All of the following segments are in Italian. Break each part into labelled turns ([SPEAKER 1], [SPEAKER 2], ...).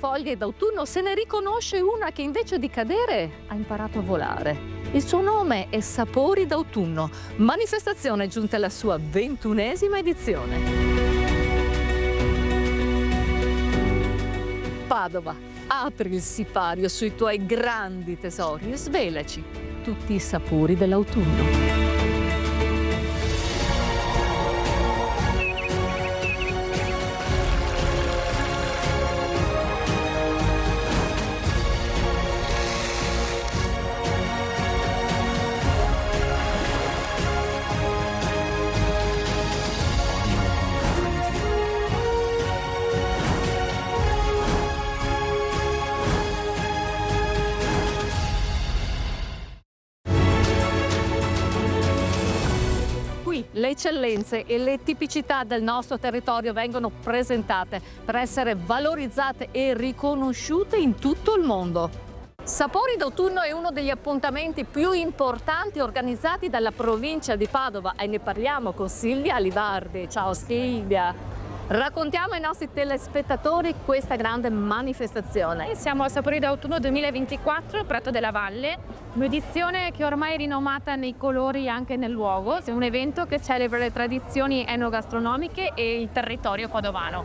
[SPEAKER 1] foglie d'autunno se ne riconosce una che invece di cadere ha imparato a volare. Il suo nome è Sapori d'autunno, manifestazione giunta alla sua 21ª edizione. Padova, apri il sipario sui tuoi grandi tesori e svelaci tutti i sapori dell'autunno. Le eccellenze e le tipicità del nostro territorio vengono presentate per essere valorizzate e riconosciute in tutto il mondo. Sapori d'autunno è uno degli appuntamenti più importanti organizzati dalla provincia di Padova e ne parliamo con Silvia Alivardi. Ciao Silvia! Raccontiamo ai nostri telespettatori questa grande manifestazione.
[SPEAKER 2] Siamo a Sapori d'autunno 2024, Prato della Valle, un'edizione che ormai è rinomata nei colori e anche nel luogo. È un evento che celebra le tradizioni enogastronomiche e il territorio padovano.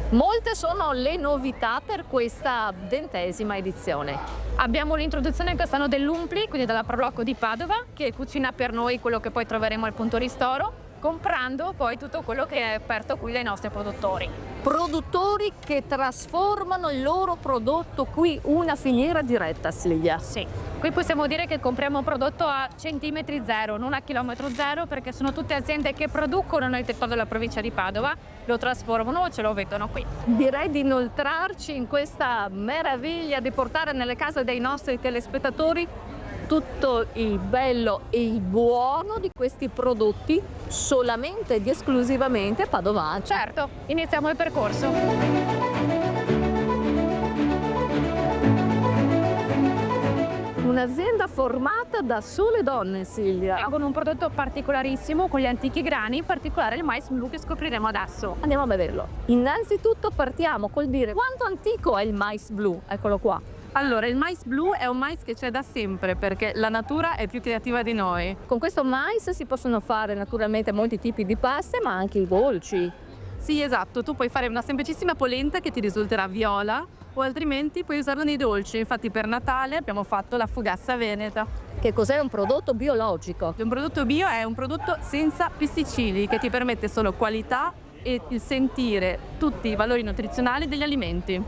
[SPEAKER 1] Molte sono le novità per questa 20ª edizione.
[SPEAKER 2] Abbiamo l'introduzione quest'anno dell'Umpli, quindi dalla Prolocco di Padova, che cucina per noi quello che poi troveremo al punto ristoro, comprando poi tutto quello che è aperto qui dai nostri produttori.
[SPEAKER 1] Produttori che trasformano il loro prodotto qui, una filiera diretta, Silvia.
[SPEAKER 2] Sì, qui possiamo dire che compriamo un prodotto a centimetri zero, non a chilometro zero, perché sono tutte aziende che producono nel territorio della provincia di Padova, lo trasformano e ce lo vendono qui.
[SPEAKER 1] Direi di inoltrarci in questa meraviglia di portare nelle case dei nostri telespettatori tutto il bello e il buono di questi prodotti solamente ed esclusivamente padovani.
[SPEAKER 2] Certo, iniziamo il percorso.
[SPEAKER 1] Un'azienda formata da sole donne, Silvia.
[SPEAKER 2] Con un prodotto particolarissimo, con gli antichi grani, in particolare il mais blu che scopriremo adesso.
[SPEAKER 1] Andiamo a vederlo. Innanzitutto partiamo col dire quanto antico è il mais blu. Eccolo qua.
[SPEAKER 3] Allora, il mais blu è un mais che c'è da sempre perché la natura è più creativa di noi.
[SPEAKER 1] Con questo mais si possono fare naturalmente molti tipi di paste, ma anche i dolci.
[SPEAKER 3] Sì, esatto, tu puoi fare una semplicissima polenta che ti risulterà viola o altrimenti puoi usarlo nei dolci. Infatti per Natale abbiamo fatto la fugassa veneta.
[SPEAKER 1] Che cos'è? Un prodotto biologico?
[SPEAKER 3] Un prodotto bio è un prodotto senza pesticidi che ti permette solo qualità e il sentire tutti i valori nutrizionali degli alimenti.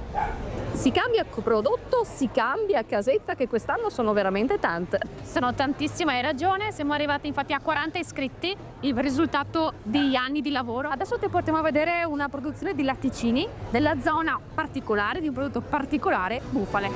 [SPEAKER 1] Si cambia prodotto, si cambia casetta, che quest'anno sono veramente tante.
[SPEAKER 2] Sono tantissime, hai ragione, siamo arrivati infatti a 40 iscritti, il risultato degli anni di lavoro. Adesso ti portiamo a vedere una produzione di latticini della zona particolare, di un prodotto particolare, bufale.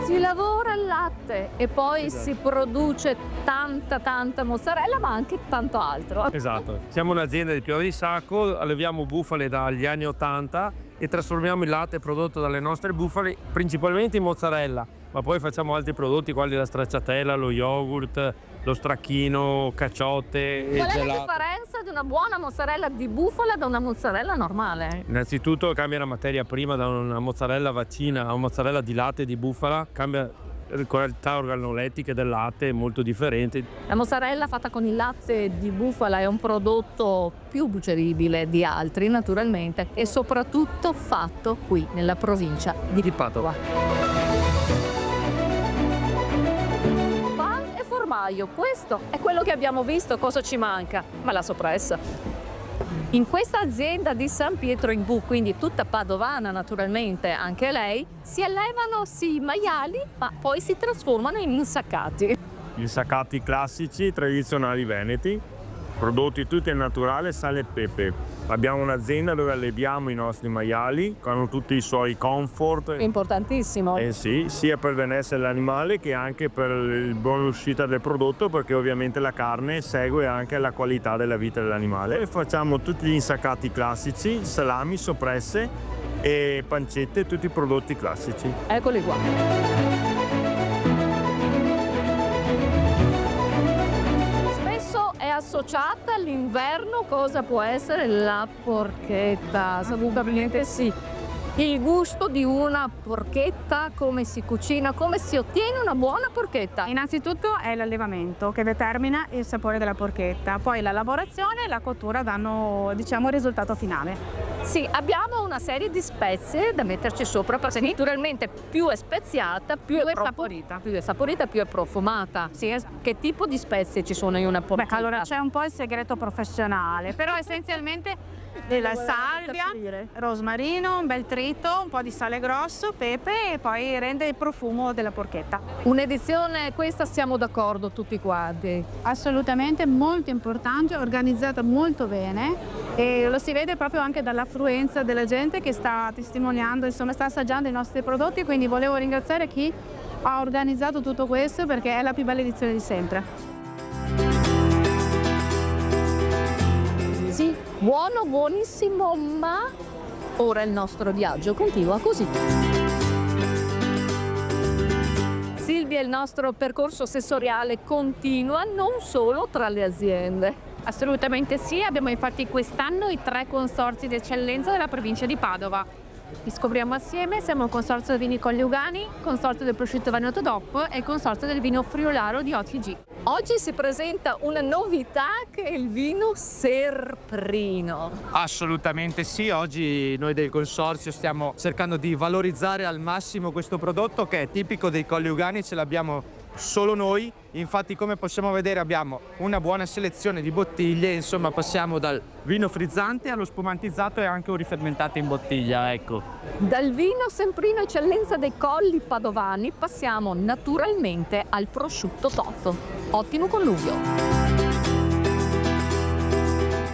[SPEAKER 1] Si lavora il latte e poi si produce tanta mozzarella, ma anche tanto altro.
[SPEAKER 4] Esatto, siamo un'azienda di Pieve di Sacco, alleviamo bufale dagli anni 80 e trasformiamo il latte prodotto dalle nostre bufale principalmente in mozzarella, ma poi facciamo altri prodotti quali la stracciatella, lo yogurt, lo stracchino, cacciotte e
[SPEAKER 1] Qual è
[SPEAKER 4] gelato.
[SPEAKER 1] la differenza di una buona mozzarella di bufala da una mozzarella normale?
[SPEAKER 4] Innanzitutto cambia la materia prima da una mozzarella vaccina a una mozzarella di latte di bufala, cambia le qualità organolettiche del latte, è molto differente.
[SPEAKER 1] La mozzarella fatta con il latte di bufala è un prodotto più digeribile di altri naturalmente e soprattutto fatto qui nella provincia di Padova. Pan e formaggio, questo è quello che abbiamo visto, cosa ci manca? Ma la soppressa. In questa azienda di San Pietro in Bu, quindi tutta padovana naturalmente anche lei, si allevano sì i maiali ma poi si trasformano in insaccati.
[SPEAKER 5] Insaccati classici, tradizionali veneti, prodotti tutti al naturale, sale e pepe. Abbiamo un'azienda dove alleviamo i nostri maiali, con tutti i suoi comfort.
[SPEAKER 1] Importantissimo.
[SPEAKER 5] Sì, sia per il benessere dell'animale che anche per il buona uscita del prodotto, perché ovviamente la carne segue anche la qualità della vita dell'animale. E facciamo tutti gli insaccati classici, salami, soppresse e pancette, tutti i prodotti classici.
[SPEAKER 1] Eccoli qua. associata all'inverno cosa può essere? La porchetta, assolutamente sì. Il gusto di una porchetta, come si cucina, come si ottiene una buona porchetta?
[SPEAKER 2] Innanzitutto è l'allevamento che determina il sapore della porchetta, poi la lavorazione e la cottura danno, diciamo, il risultato finale.
[SPEAKER 1] Sì, abbiamo una serie di spezie da metterci sopra perché naturalmente più è speziata, più è
[SPEAKER 2] saporita.
[SPEAKER 1] Più è saporita, più è profumata.
[SPEAKER 2] Sì,
[SPEAKER 1] Che tipo di spezie ci sono in una porchetta?
[SPEAKER 2] Beh, allora c'è un po' il segreto professionale, però essenzialmente della salvia, rosmarino, un bel trito, un po' di sale grosso, pepe e poi rende il profumo della porchetta.
[SPEAKER 1] Un'edizione, questa siamo d'accordo tutti quanti.
[SPEAKER 2] Assolutamente molto importante, organizzata molto bene e lo si vede proprio anche dall'affluenza della gente che sta testimoniando, insomma sta assaggiando i nostri prodotti, quindi volevo ringraziare chi ha organizzato tutto questo perché è la più bella edizione di sempre.
[SPEAKER 1] Sì, buono, buonissimo, ma ora il nostro viaggio continua così. Silvia, il nostro percorso sensoriale continua non solo tra le aziende.
[SPEAKER 2] Assolutamente sì, abbiamo infatti quest'anno i 3 consorzi di eccellenza della provincia di Padova. Li scopriamo assieme, siamo il Consorzio dei Vini Colli-Ugani, Consorzio del Prosciutto Veneto DOP e il Consorzio del Vino Friularo di OTG.
[SPEAKER 1] Oggi si presenta una novità che è il vino Serprino.
[SPEAKER 6] Assolutamente sì, oggi noi del Consorzio stiamo cercando di valorizzare al massimo questo prodotto che è tipico dei Colli Ugani, ce l'abbiamo solo noi, infatti come possiamo vedere abbiamo una buona selezione di bottiglie, insomma passiamo dal vino frizzante allo spumantizzato e anche un rifermentato in bottiglia, ecco.
[SPEAKER 1] Dal vino Semprino eccellenza dei Colli Padovani passiamo naturalmente al prosciutto tofu. Ottimo connubio.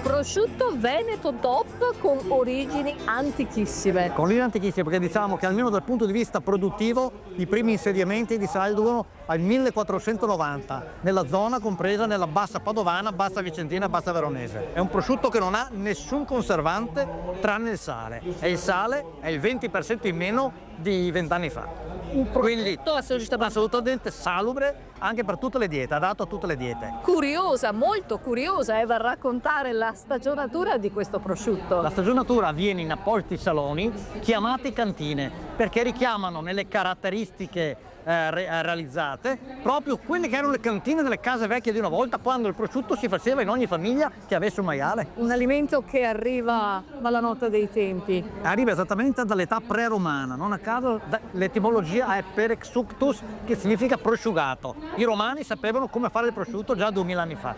[SPEAKER 1] Prosciutto Veneto DOP con origini antichissime.
[SPEAKER 7] Con origini antichissime perché diciamo che almeno dal punto di vista produttivo i primi insediamenti risalgono al 1490 nella zona compresa nella bassa padovana, bassa vicentina e bassa veronese. È un prosciutto che non ha nessun conservante tranne il sale e il sale è il 20% in meno di 20 anni fa. Quindi assolutamente salubre anche per tutte le diete, adatto a tutte le diete.
[SPEAKER 1] Curiosa, molto curiosa, Eva, a raccontare la stagionatura di questo prosciutto.
[SPEAKER 7] La stagionatura avviene in appositi saloni chiamati cantine perché richiamano nelle caratteristiche realizzate proprio quelle che erano le cantine delle case vecchie di una volta, quando il prosciutto si faceva in ogni famiglia che avesse un maiale.
[SPEAKER 1] Un alimento che arriva dalla nota dei tempi.
[SPEAKER 7] Arriva esattamente dall'età pre-romana, non a caso l'etimologia è perexuctus, che significa prosciugato. I romani sapevano come fare il prosciutto già 2000 anni fa.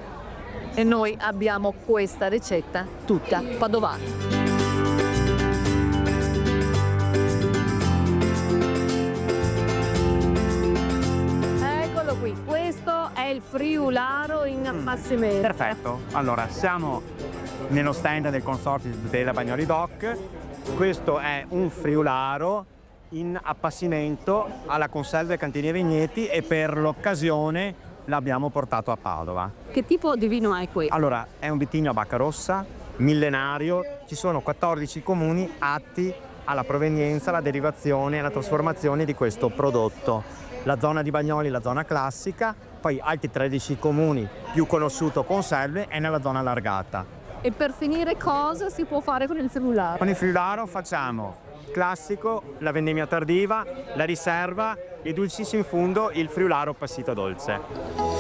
[SPEAKER 1] E noi abbiamo questa ricetta tutta padovana. Qui. Questo è il friularo in appassimento.
[SPEAKER 8] Perfetto, allora siamo nello stand del Consorzio della Bagnoli DOC. Questo è un friularo in appassimento alla conserva dei Cantini e Vigneti e per l'occasione l'abbiamo portato a Padova.
[SPEAKER 1] Che tipo di vino è qui?
[SPEAKER 8] Allora, è un vitigno a bacca rossa, millenario, ci sono 14 comuni atti alla provenienza, alla derivazione e alla trasformazione di questo prodotto. La zona di Bagnoli è la zona classica, poi altri 13 comuni più conosciuto conserve è nella zona allargata.
[SPEAKER 1] E per finire cosa si può fare con il friularo?
[SPEAKER 8] Con il friularo facciamo classico, la vendemmia tardiva, la riserva e dolcissimo in fondo il friularo passito dolce.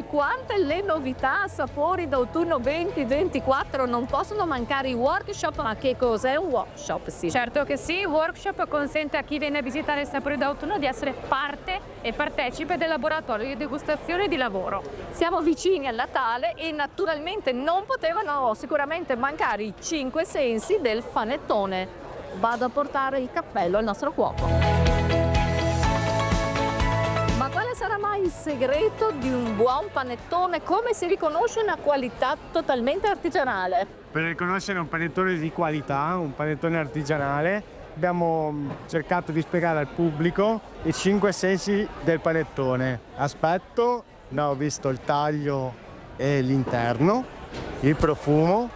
[SPEAKER 1] Quante le novità, sapori d'autunno 2024, non possono mancare i workshop. Ma che cos'è un workshop? Sì.
[SPEAKER 2] Certo che sì, il workshop consente a chi viene a visitare il Sapori d'autunno di essere parte e partecipe del laboratorio di degustazione e di lavoro.
[SPEAKER 1] Siamo vicini al Natale e naturalmente non potevano sicuramente mancare i 5 sensi del panettone. Vado a portare il cappello al nostro cuoco. Ma quale sarà mai il segreto di un buon panettone? Come si riconosce una qualità totalmente artigianale?
[SPEAKER 5] Per riconoscere un panettone di qualità, un panettone artigianale, abbiamo cercato di spiegare al pubblico i 5 sensi del panettone. Aspetto, ho visto il taglio e l'interno, il profumo,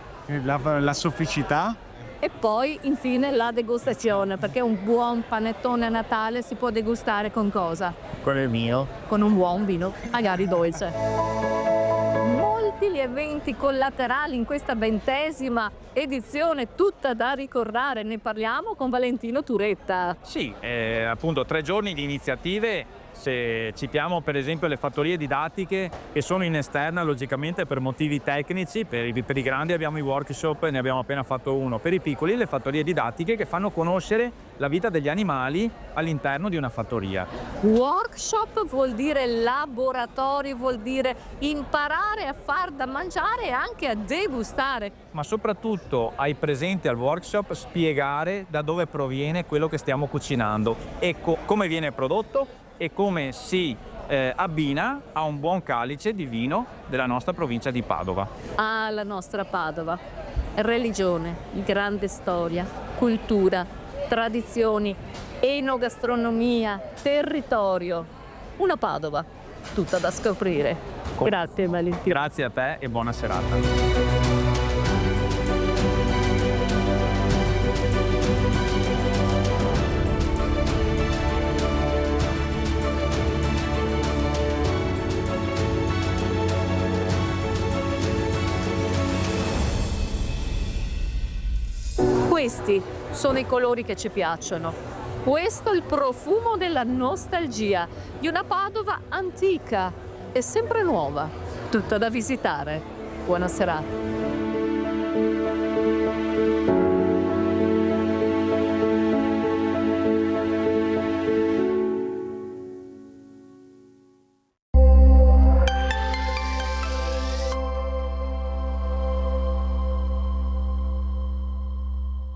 [SPEAKER 5] la sofficità,
[SPEAKER 1] E poi infine la degustazione, perché un buon panettone a Natale si può degustare con cosa?
[SPEAKER 5] Con il mio.
[SPEAKER 1] Con un buon vino, magari dolce. Molti gli eventi collaterali in questa 20ª edizione, tutta da ricordare. Ne parliamo con Valentino Turetta.
[SPEAKER 9] Sì, appunto 3 giorni di iniziative. Se citiamo per esempio le fattorie didattiche che sono in esterna logicamente per motivi tecnici, per i grandi abbiamo i workshop, ne abbiamo appena fatto uno, per i piccoli le fattorie didattiche che fanno conoscere la vita degli animali all'interno di una fattoria.
[SPEAKER 1] Workshop vuol dire laboratori, vuol dire imparare a far da mangiare e anche a degustare.
[SPEAKER 9] Ma soprattutto ai presenti al workshop spiegare da dove proviene quello che stiamo cucinando e come viene prodotto e come si abbina a un buon calice di vino della nostra provincia di Padova.
[SPEAKER 1] Ah, la nostra Padova. Religione, grande storia, cultura, tradizioni, enogastronomia, territorio. Una Padova, tutta da scoprire. Grazie Valentino.
[SPEAKER 9] Grazie a te e buona serata.
[SPEAKER 1] Questi sono i colori che ci piacciono. Questo è il profumo della nostalgia di una Padova antica e sempre nuova, tutta da visitare. Buona serata.